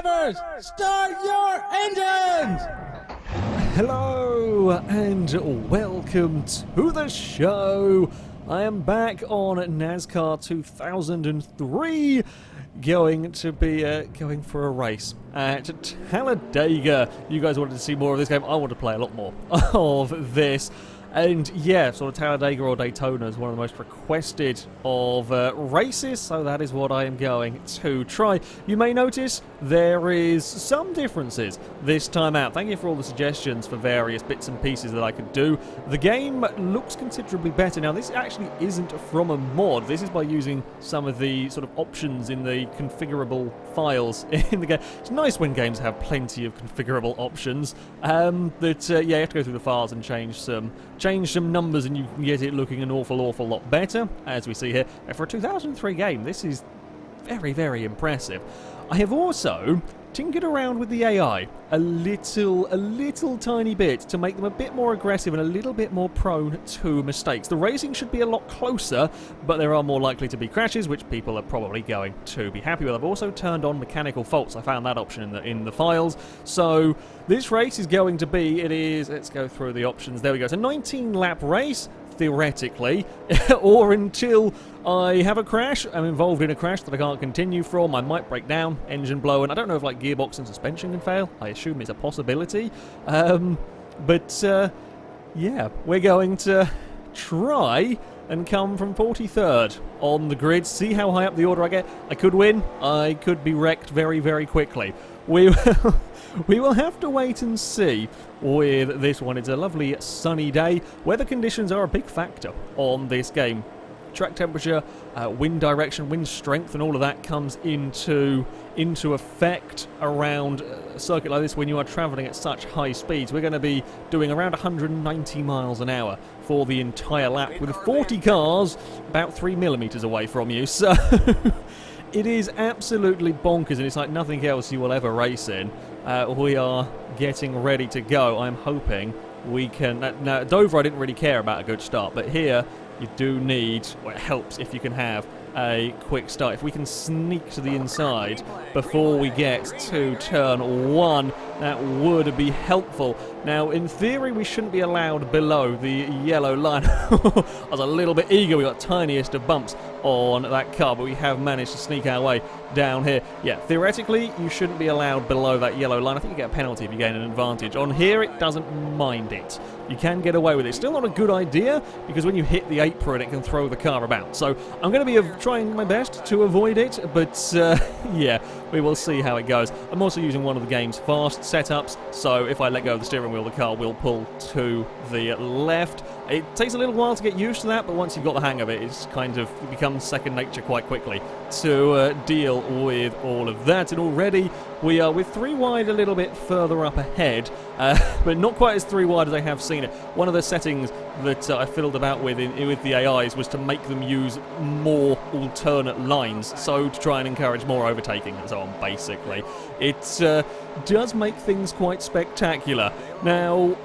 Drivers, start your engines! Hello and welcome to the show. I am back on NASCAR 2003, going to be going for a race at Talladega. You guys wanted to see more of this game. I want to play a lot more of this. And yeah, sort of Talladega or Daytona is one of the most requested of races, so that is what I am going to try. You may notice there is some differences this time out. Thank you for all the suggestions for various bits and pieces that I could do. The game looks considerably better. Now, this actually isn't from a mod. This is by using some of the sort of options in the configurable files in the game. It's nice when games have plenty of configurable options, but yeah, you have to go through the files and change some numbers and you can get it looking an awful lot better, as we see here. For a 2003 game, this is very, very impressive. I have also tinkered around with the AI a little tiny bit to make them a bit more aggressive and a little bit more prone to mistakes. The racing should be a lot closer, but there are more likely to be crashes, which people are probably going to be happy with. I've also turned on mechanical faults. I found that option in the files. So this race is going to be, let's go through the options. There we go. It's a 19-lap race, theoretically, or until I have a crash. I'm involved in a crash that I can't continue from. I might break down, engine blow, and I don't know if like gearbox and suspension can fail. I assume it's a possibility. But yeah, we're going to try and come from 43rd on the grid, see how high up the order I get. I could win, I could be wrecked very, very quickly. We will have to wait and see with this one. It's a lovely sunny day. Weather conditions are a big factor on this game. Track temperature, wind direction, wind strength, and all of that comes into effect around a circuit like this when you are travelling at such high speeds. We're going to be doing around 190 miles an hour for the entire lap, with 40 cars about 3 millimeters away from you. So it is absolutely bonkers, and it's like nothing else you will ever race in. We are getting ready to go. I'm hoping we can... Now, at Dover I didn't really care about a good start, but here you do need... Well, it helps if you can have a quick start. If we can sneak to the inside before we get to turn 1, that would be helpful. Now, in theory, we shouldn't be allowed below the yellow line. I was a little bit eager. We got tiniest of bumps on that car, but we have managed to sneak our way down here. Yeah, theoretically, you shouldn't be allowed below that yellow line. I think you get a penalty if you gain an advantage. On here, it doesn't mind it. You can get away with it. Still not a good idea, because when you hit the apron, it can throw the car about. So I'm going to be trying my best to avoid it, but yeah, we will see how it goes. I'm also using one of the game's fast setups, so if I let go of the steering wheel, the car will pull to the left. It takes a little while to get used to that, but once you've got the hang of it, it becomes second nature quite quickly to deal with all of that. And already we are with 3 wide a little bit further up ahead, but not quite as 3 wide as I have seen it. One of the settings that I fiddled about with the AIs was to make them use more alternate lines, so to try and encourage more overtaking and so on, basically. It does make things quite spectacular. Now,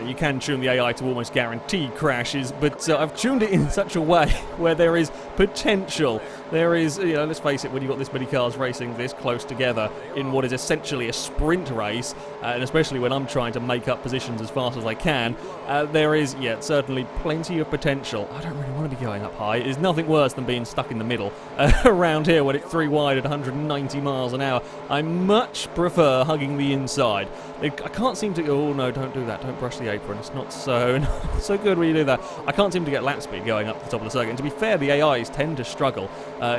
you can tune the AI to almost guarantee crashes, but I've tuned it in such a way where there is potential. There is, let's face it, when you've got this many cars racing this close together in what is essentially a sprint race, and especially when I'm trying to make up positions as fast as I can, there is, certainly plenty of potential. I don't really want to be going up high. There's nothing worse than being stuck in the middle around here when it's 3 wide at 190 miles an hour. I much prefer hugging the inside. I can't seem to... Oh, no, don't do that. Don't brush the apron. It's not so good when you do that. I can't seem to get lap speed going up the top of the circuit. And to be fair, the AIs tend to struggle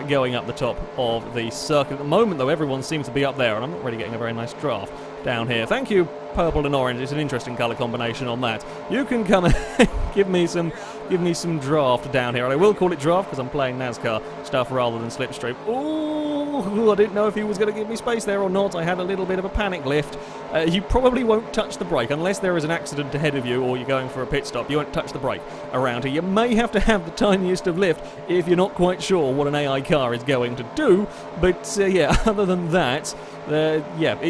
going up the top of the circuit. At the moment, though, everyone seems to be up there, and I'm not really getting a very nice draft down here. Thank you, purple and orange. It's an interesting colour combination on that. You can come and give me some draft down here. And I will call it draft because I'm playing NASCAR stuff rather than slipstream. Ooh, I didn't know if he was going to give me space there or not. I had a little bit of a panic lift. You probably won't touch the brake unless there is an accident ahead of you or you're going for a pit stop. You won't touch the brake around here. You may have to have the tiniest of lift if you're not quite sure what an AI car is going to do, but yeah, other than that, yeah,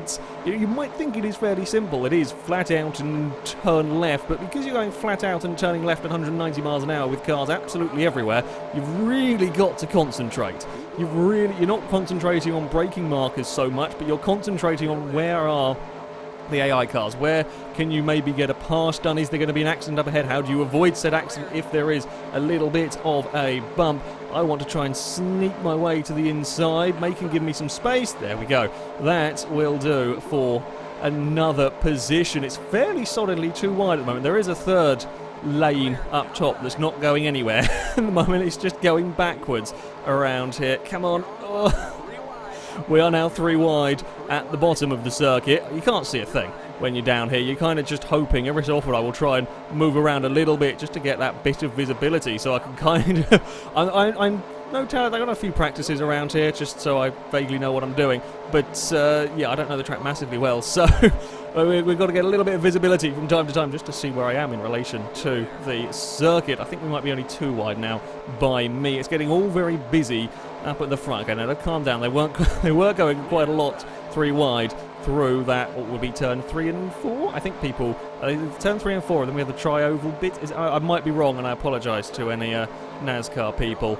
you might think it is fairly simple. It is flat out and turn left, but because you're going flat out and turning left at 190 miles an hour with cars absolutely everywhere, you've really got to concentrate. You're not concentrating on braking markers so much, but you're concentrating on where are the AI cars. Where can you maybe get a pass done? Is there going to be an accident up ahead? How do you avoid said accident if there is a little bit of a bump? I want to try and sneak my way to the inside, make him give me some space. There we go. That will do for another position. It's fairly solidly too wide at the moment. There is a third lane up top that's not going anywhere. At the moment it's just going backwards around here. Come on. Oh. We are now 3 wide at the bottom of the circuit. You can't see a thing when you're down here. You're kind of just hoping. Every so often I will try and move around a little bit just to get that bit of visibility so I can kind of... I'm no talent. I've got a few practices around here just so I vaguely know what I'm doing. But yeah, I don't know the track massively well, so we've got to get a little bit of visibility from time to time just to see where I am in relation to the circuit. I think we might be only 2 wide now by me. It's getting all very busy up at the front. Okay, now they've calmed down. They were going quite a lot 3 wide through that, what would be turn 3 and 4. I think people turn 3 and 4, and then we have the tri-oval bit. I might be wrong, and I apologise to any NASCAR people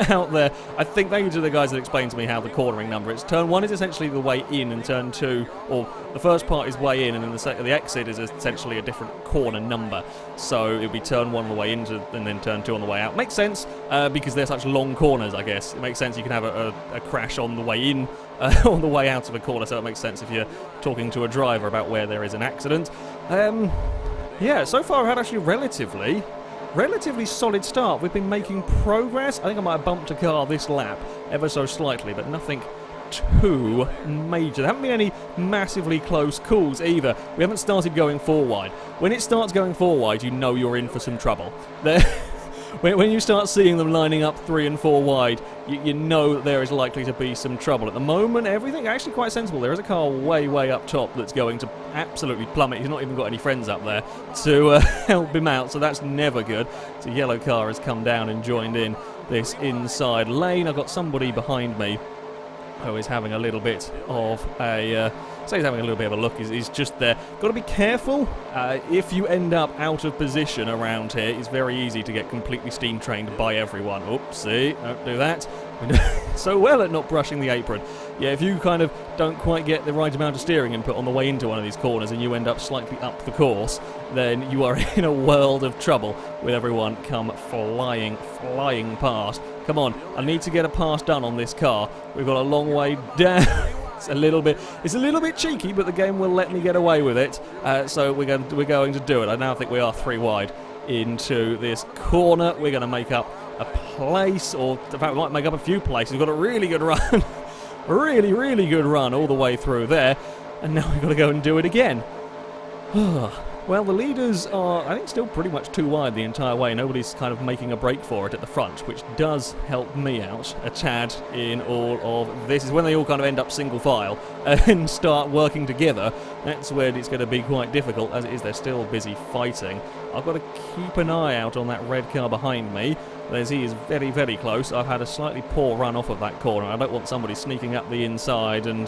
out there. I think they are the guys that explained to me how the cornering number is. Turn 1 is essentially the way in, and turn 2, or the first part is way in, and then the exit is essentially a different corner number. So it would be turn 1 on the way into, and then turn 2 on the way out. Makes sense because they're such long corners, I guess. It makes sense you can have a crash on the way in, on the way out of a corner, so it makes sense if you're talking to a driver about where there is an accident. Yeah, so far I've had actually relatively solid start. We've been making progress. I think I might have bumped a car this lap ever so slightly, but nothing too major. There haven't been any massively close calls either. We haven't started going 4 wide. When it starts going 4 wide, you know you're in for some trouble. When you start seeing them lining up 3 and 4 wide, you know that there is likely to be some trouble. At the moment, everything actually quite sensible. There is a car way up top that's going to absolutely plummet. He's not even got any friends up there to help him out, so that's never good. So yellow car has come down and joined in this inside lane. I've got somebody behind me who is having a little bit of a... he's having a little bit of a look. He's just there. Got to be careful. If you end up out of position around here, it's very easy to get completely steam trained by everyone. Oopsie, don't do that. We do so well at not brushing the apron. Yeah, if you kind of don't quite get the right amount of steering input on the way into one of these corners and you end up slightly up the course, then you are in a world of trouble with everyone come flying past. Come on, I need to get a pass done on this car. We've got a long way down. It's a little bit cheeky, but the game will let me get away with it. So we're going to do it. I now think we are 3 wide into this corner. We're going to make up a place, or in fact, we might make up a few places. We've got a really good run, really good run all the way through there, and now we've got to go and do it again. Well, the leaders are, I think, still pretty much 2 wide the entire way. Nobody's kind of making a break for it at the front, which does help me out a tad in all of this. Is when they all kind of end up single file and start working together. That's when it's going to be quite difficult. As it is, they're still busy fighting. I've got to keep an eye out on that red car behind me. As he is very close. I've had a slightly poor run off of that corner. I don't want somebody sneaking up the inside and...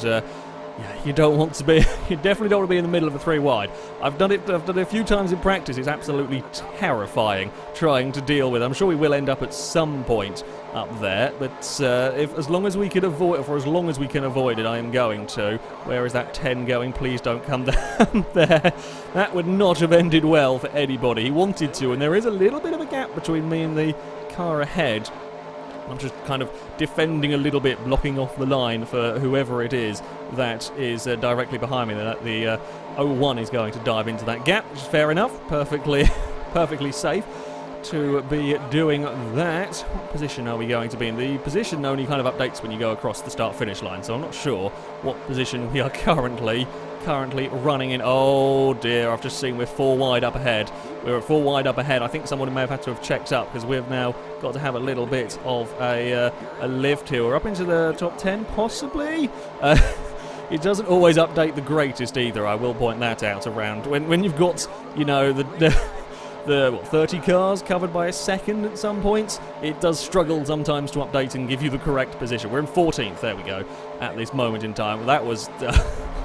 yeah, you don't want to be. You definitely don't want to be in the middle of a 3 wide. I've done it a few times in practice. It's absolutely terrifying trying to deal with. I'm sure we will end up at some point up there, but as long as we can avoid, for as long as we can avoid it, I am going to. Where is that 10 going? Please don't come down there. That would not have ended well for anybody. He wanted to, and there is a little bit of a gap between me and the car ahead. I'm just kind of defending a little bit, blocking off the line for whoever it is that is directly behind me. The 01 is going to dive into that gap, which is fair enough. Perfectly safe to be doing that. What position are we going to be in? The position only kind of updates when you go across the start-finish line, so I'm not sure what position we are currently running in. Oh dear, I've just seen we're 4 wide up ahead. We're at 4 wide up ahead. I think someone may have had to have checked up because we've now got to have a little bit of a lift here. We're up into the top 10, possibly. it doesn't always update the greatest either. I will point that out around when you've got, you know, the 30 cars covered by a second at some points. It does struggle sometimes to update and give you the correct position. We're in 14th, there we go, at this moment in time. That was,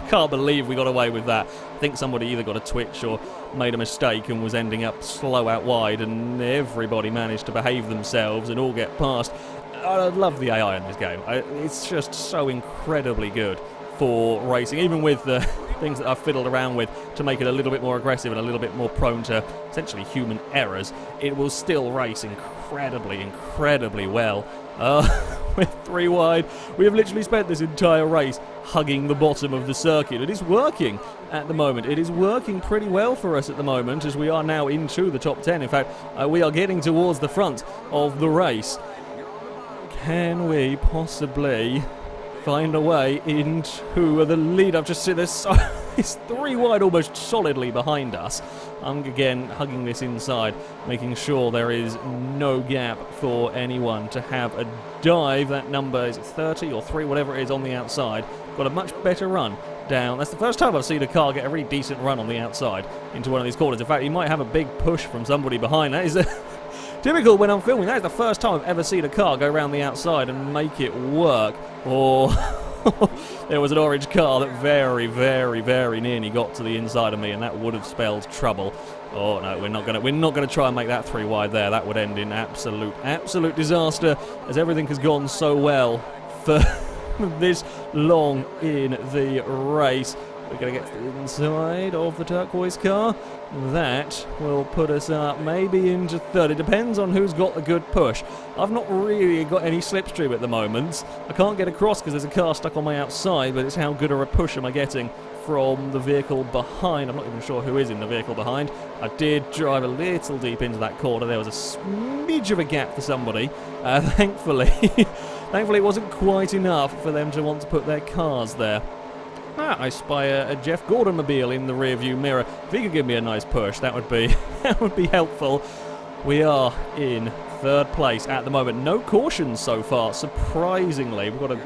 can't believe we got away with that. I think somebody either got a twitch or made a mistake and was ending up slow out wide, and everybody managed to behave themselves and all get past. I love the AI in this game. It's just so incredibly good for racing, even with the things that I've fiddled around with to make it a little bit more aggressive and a little bit more prone to essentially human errors. It will still race incredibly well. With 3 wide, we have literally spent this entire race hugging the bottom of the circuit. It is working at the moment. It is working pretty well for us at the moment, as we are now into the top 10. In fact, we are getting towards the front of the race. Can we possibly find a way into the lead? I've just seen this. It's 3 wide almost solidly behind us. I'm again hugging this inside, making sure there is no gap for anyone to have a dive. That number is 30 or 3, whatever it is, on the outside. Got a much better run down. That's the first time I've seen a car get a really decent run on the outside into one of these corners. In fact, you might have a big push from somebody behind. That is typical when I'm filming. That is the first time I've ever seen a car go around the outside and make it work. Or there was an orange car that very nearly got to the inside of me, and that would have spelled trouble. Oh no, we're not gonna try and make that 3 wide there. That would end in absolute disaster, as everything has gone so well for this long in the race. We're going to get to the inside of the turquoise car. That will put us up maybe into third. It depends on who's got a good push. I've not really got any slipstream at the moment. I can't get across because there's a car stuck on my outside, but it's how good a push am I getting from the vehicle behind. I'm not even sure who is in the vehicle behind. I did drive a little deep into that corner. There was a smidge of a gap for somebody. Thankfully it wasn't quite enough for them to want to put their cars there. I spy a Jeff Gordon mobile in the rearview mirror. If he could give me a nice push, that would be helpful. We are in third place at the moment. No cautions so far, surprisingly. We've got a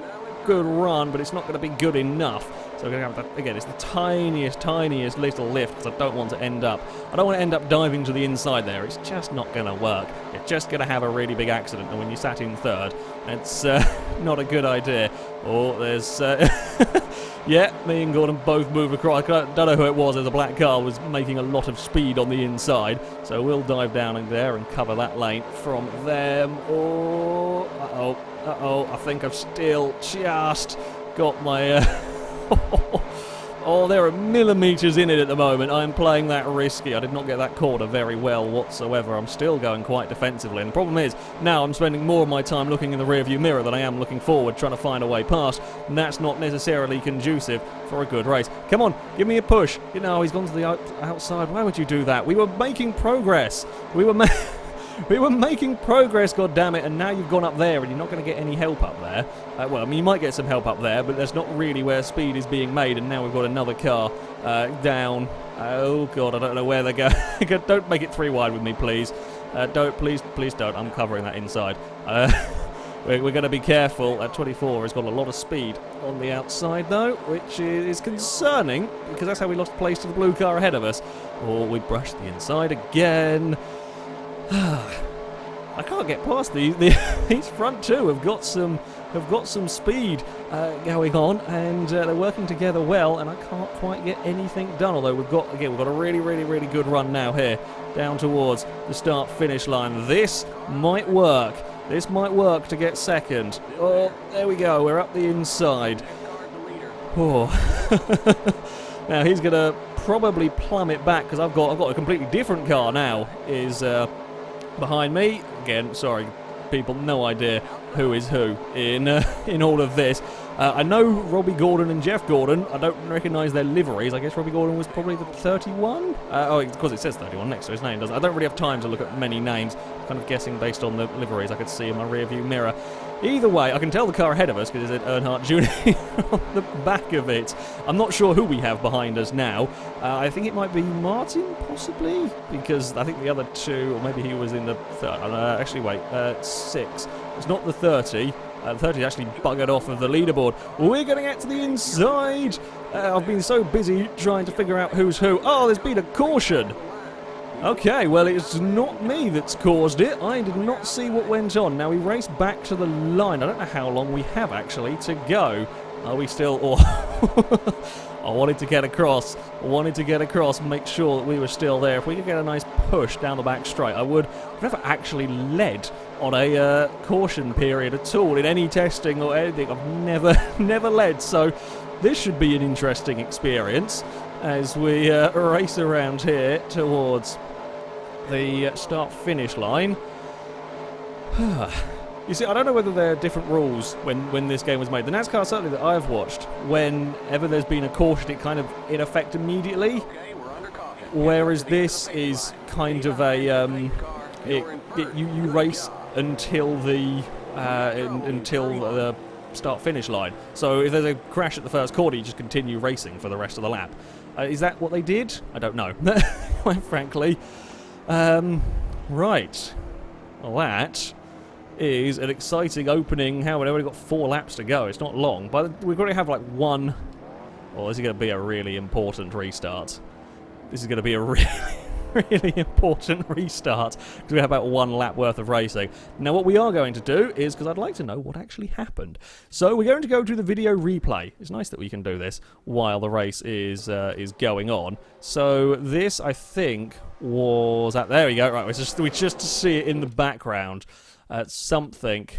good run, but it's not going to be good enough. So we're going to have, again, it's the tiniest little lift, because I don't want to end up diving to the inside there. It's just not going to work. You're just going to have a really big accident, and when you sat in third, it's not a good idea. Oh, there's... yeah, me and Gordon both moved across. I don't know who it was. There's a black car was making a lot of speed on the inside, so we'll dive down in there and cover that lane from them. Oh, uh-oh, I think I've still just got my... Oh, there are millimetres in it at the moment. I'm playing that risky. I did not get that corner very well whatsoever. I'm still going quite defensively. And the problem is, now I'm spending more of my time looking in the rearview mirror than I am looking forward, trying to find a way past. And that's not necessarily conducive for a good race. Come on, give me a push. You know, he's gone to the outside. Why would you do that? We were making progress. We were making progress, goddammit, and now you've gone up there and you're not going to get any help up there. Well, I mean, you might get some help up there, but that's not really where speed is being made, and now we've got another car down. Oh, God, I don't know where they're going. Don't make it 3 wide with me, please. Please don't. I'm covering that inside. We're going to be careful. 24 has got a lot of speed on the outside, though, which is concerning, because that's how we lost place to the blue car ahead of us. Oh, we brushed the inside again. I can't get past these front two. Have got some speed going on, and they're working together well. And I can't quite get anything done. Although we've got a really good run now here down towards the start-finish line. This might work. This might work to get second. Oh, there we go. We're up the inside. Oh. Now he's gonna probably plumb it back, because I've got a completely different car now. Is behind me. Again, sorry people, no idea who is who in all of this. I know Robbie Gordon and Jeff Gordon. I don't recognise their liveries. I guess Robbie Gordon was probably the 31. Because it says 31 next to his name, doesn't it? I don't really have time to look at many names. Kind of guessing based on the liveries I could see in my rearview mirror. Either way, I can tell the car ahead of us because it's Earnhardt Jr. on the back of it. I'm not sure who we have behind us now. I think it might be Martin, possibly, because I think the other two, or maybe he was in the third. Actually, wait, 6. It's not the 30. 30's actually buggered off of the leaderboard. We're going to get to the inside. I've been so busy trying to figure out who's who. Oh, there's been a caution. Okay, well, it's not me that's caused it. I did not see what went on. Now, we race back to the line. I don't know how long we have, actually, to go. Are we still... Oh, I wanted to get across. Make sure that we were still there. If we could get a nice push down the back straight, I would. I've never actually led on a caution period at all in any testing or anything. I've never led, so this should be an interesting experience as we race around here towards the start-finish line. You see, I don't know whether there are different rules when this game was made. The NASCAR, certainly that I've watched, whenever there's been a caution, it kind of in effect immediately. Whereas this is kind of a you race until the start-finish line. So if there's a crash at the first corner, you just continue racing for the rest of the lap. Is that what they did? I don't know, quite frankly. Right. Well, that is an exciting opening. How we've only got 4 laps to go. It's not long, but we've got to have like one. Oh, this is going to be a really important restart. This is going to be a really important restart because we have about 1 lap worth of racing. Now, what we are going to do is, because I'd like to know what actually happened, so we're going to go to the video replay. It's nice that we can do this while the race is going on. So this, I think, was at there we go. Right, we just see it in the background. Something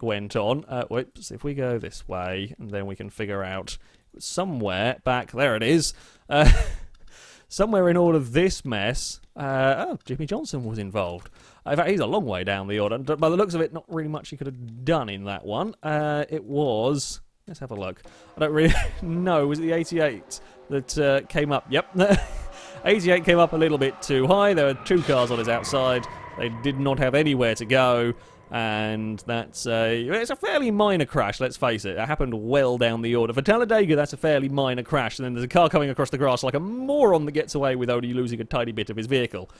went on. Wait, if we go this way, and then we can figure out somewhere back there it is. Somewhere in all of this mess, Jimmy Johnson was involved. In fact, he's a long way down the order. By the looks of it, not really much he could have done in that one. It was... Let's have a look. I don't really know. Was it the 88 that came up? Yep. 88 came up a little bit too high. There were 2 cars on his outside. They did not have anywhere to go. And it's a fairly minor crash, let's face it. It happened well down the order. For Talladega, that's a fairly minor crash, and then there's a car coming across the grass like a moron that gets away with only losing a tiny bit of his vehicle.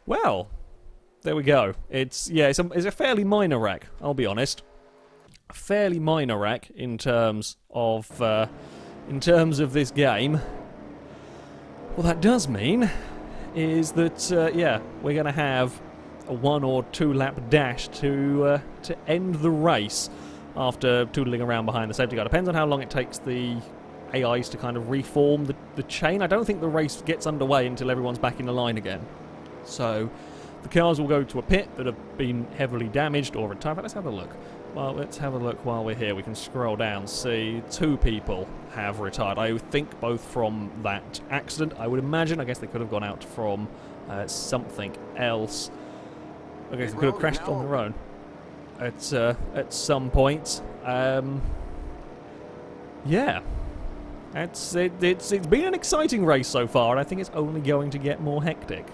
Well, there we go. It's a fairly minor wreck, I'll be honest. A fairly minor wreck in terms of this game. What that does mean is that, we're going to have a 1 or 2 lap dash to end the race after tootling around behind the safety car. Depends on how long it takes the AIs to kind of reform the chain. I don't think the race gets underway until everyone's back in the line again. So the cars will go to a pit that have been heavily damaged or retired. But let's have a look. Well, let's have a look while we're here. We can scroll down, see 2 people have retired. I think both from that accident, I would imagine. I guess they could have gone out from something else. I guess they could have crashed on their own at some point. Yeah. It's been an exciting race so far, and I think it's only going to get more hectic.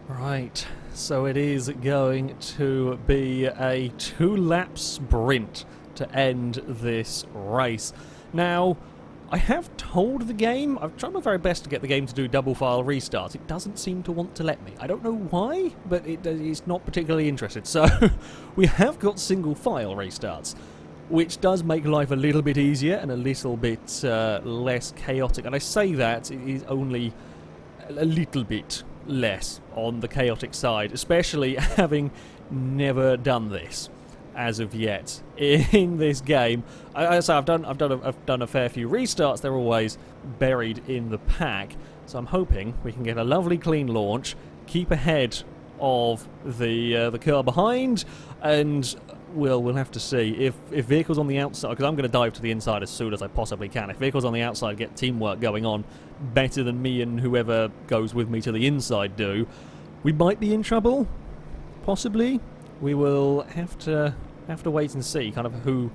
Right. So it is going to be a 2-lap sprint to end this race. Now, I have told the game, I've tried my very best to get the game to do double file restarts. It doesn't seem to want to let me. I don't know why, but it's not particularly interested. So we have got single file restarts, which does make life a little bit easier and a little bit less chaotic. And I say that it is only a little bit less on the chaotic side, especially having never done this as of yet in this game. I've done a fair few restarts. They're always buried in the pack, so I'm hoping we can get a lovely clean launch, keep ahead of the car behind, and we'll have to see if vehicles on the outside, because I'm going to dive to the inside as soon as I possibly can. If vehicles on the outside get teamwork going on better than me and whoever goes with me to the inside do, we might be in trouble. Possibly. We will have to wait and see kind of who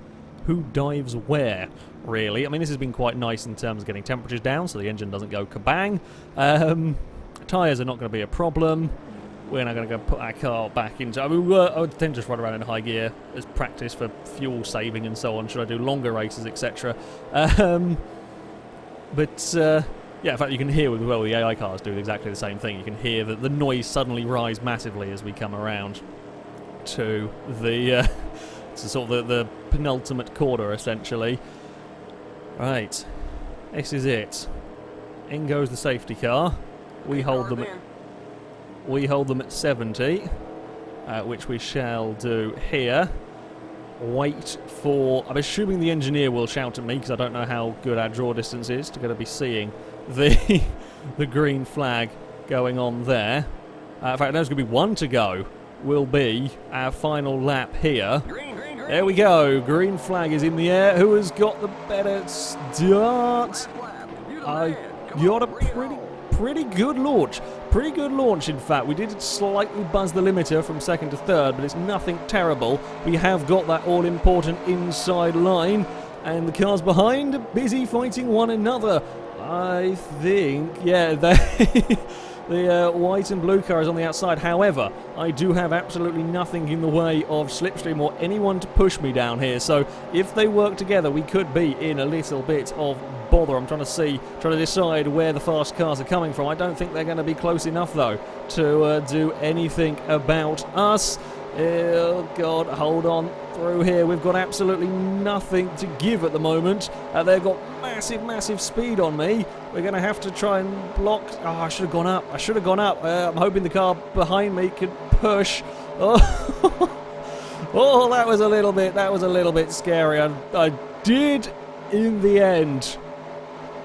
dives where, really. I mean, this has been quite nice in terms of getting temperatures down so the engine doesn't go kabang. Tyres are not going to be a problem. We're now going to go put our car back into... I mean, I would then just run around in high gear as practice for fuel saving and so on, should I do longer races, etc. But Yeah, in fact, you can hear as well the AI cars do exactly the same thing. You can hear that the noise suddenly rise massively as we come around to the to sort of the penultimate corner, essentially. Right, this is it. In goes the safety car. We hold them at 70, which we shall do here. Wait for... I'm assuming the engineer will shout at me because I don't know how good our draw distance is to going to be seeing the the green flag going on there. In fact, there's going to be one to go. Will be our final lap here. There we go. Green flag is in the air. Who has got the better start? I got a pretty good launch. Pretty good launch, in fact. We did slightly buzz the limiter from second to third, but it's nothing terrible. We have got that all-important inside line, and the cars behind are busy fighting one another. I think, yeah, the white and blue car is on the outside. However, I do have absolutely nothing in the way of Slipstream or anyone to push me down here. So if they work together, we could be in a little bit of bother. I'm trying to decide where the fast cars are coming from. I don't think they're going to be close enough, though, to do anything about us. Oh, God, hold on through here. We've got absolutely nothing to give at the moment. They've got massive speed on me. We're going to have to try and block. Oh, I should have gone up. I'm hoping the car behind me could push. Oh, oh, that was a little bit scary. I did, in the end,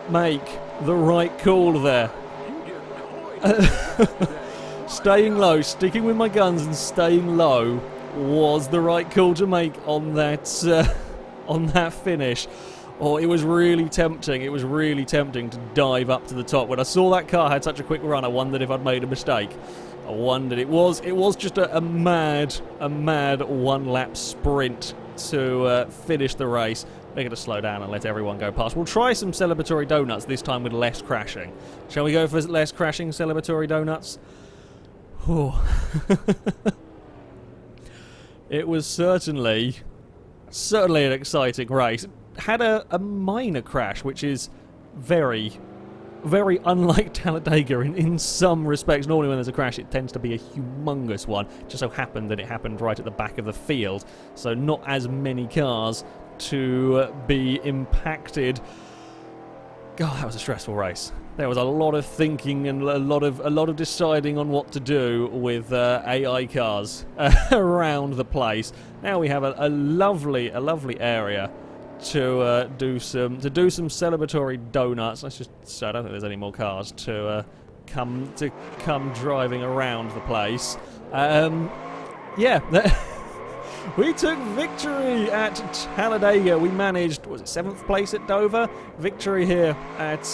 make the right call there. Staying low, sticking with my guns and staying low was the right call to make on that finish. Oh, it was really tempting. It was really tempting to dive up to the top. When I saw that car had such a quick run, I wondered if I'd made a mistake. I wondered. It was just a mad one-lap sprint to finish the race. We're going to slow down and let everyone go past. We'll try some celebratory donuts, this time with less crashing. Shall we go for less crashing celebratory donuts? Oh. It was certainly an exciting race. Had a minor crash, which is very unlike Talladega in some respects. Normally when there's a crash, it tends to be a humongous one. It just so happened that it happened right at the back of the field, so not as many cars to be impacted. God, that was a stressful race. There was a lot of thinking and a lot of deciding on what to do with AI cars around the place. Now we have a lovely area to do some celebratory donuts. Let's just. So I don't think there's any more cars to come driving around the place. Yeah. We took victory at Talladega. We managed, was it 7th place at Dover? Victory here at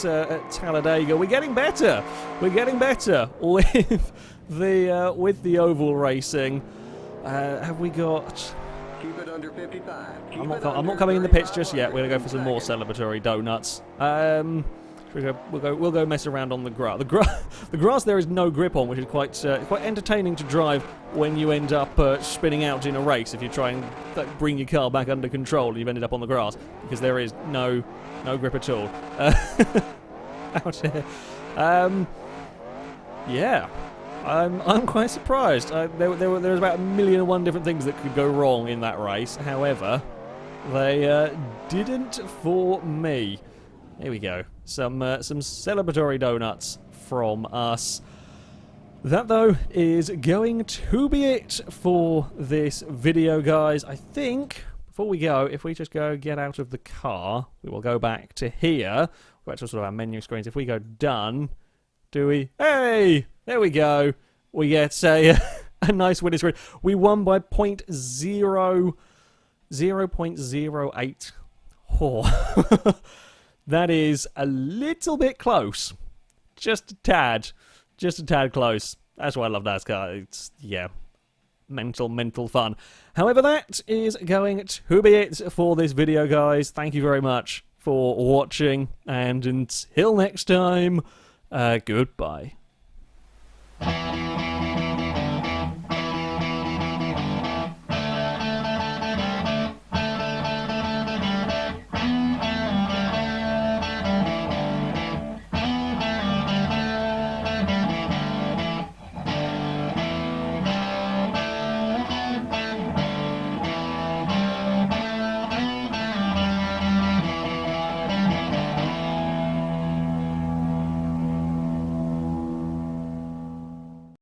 Talladega. We're getting better. We're getting better with the oval racing. Have we got? Keep it under 55. I'm not coming in the pits just yet. We're gonna go for some more celebratory donuts. We'll go mess around on the grass. The grass there is no grip on, which is quite entertaining to drive when you end up spinning out in a race. If you try and bring your car back under control, and you've ended up on the grass because there is no grip at all. Out here. Yeah. I'm quite surprised. There was about 1,000,001 different things that could go wrong in that race. However, they didn't for me. Here we go. Some celebratory donuts from us. That, though, is going to be it for this video, guys. I think, before we go, if we just go get out of the car, we will go back to here. Back to sort of our menu screens. If we go done, do we? Hey! There we go. We get a nice winning screen. We won by 0.08. Oh. That is a little bit close. Just a tad close. That's why I love NASCAR. It's, yeah, mental fun. However, that is going to be it for this video, guys. Thank you very much for watching, and until next time, goodbye.